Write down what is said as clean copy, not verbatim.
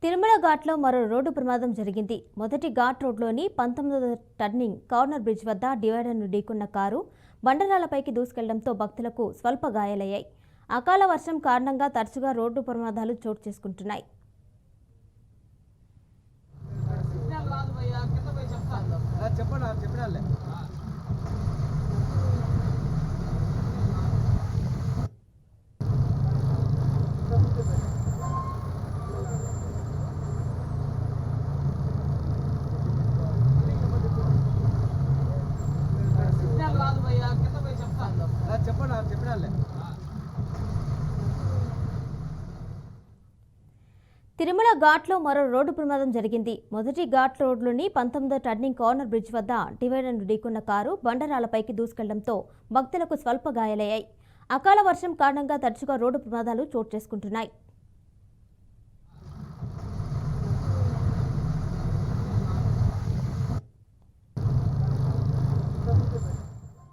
తిరుమల ఘాట్లో మరో రోడ్డు ప్రమాదం జరిగింది. మొదటి ఘాట్ రోడ్లోని 19వ టర్నింగ్ కార్నర్ బ్రిడ్జ్ వద్ద డివైడర్ను ఢీకొన్న కారు బండరాలపైకి దూసుకెళ్లడంతో భక్తులకు స్వల్ప గాయాలయ్యాయి. అకాల వర్షం కారణంగా తరచుగా రోడ్డు ప్రమాదాలు చోటు చేసుకుంటున్నాయి. తిరుమల ఘాట్లో మరో రోడ్డు ప్రమాదం జరిగింది. మొదటి ఘాట్ రోడ్లోని 19వ టర్నింగ్ కార్నర్ బ్రిడ్జ్ వద్ద డివైడర్ను ఢీకొన్న కారు బండరాలపైకి దూసుకెళ్లడంతో భక్తులకు స్వల్ప గాయాలయ్యాయి. అకాల వర్షం కారణంగా తరచుగా రోడ్డు ప్రమాదాలు చోటు చేసుకుంటున్నాయి.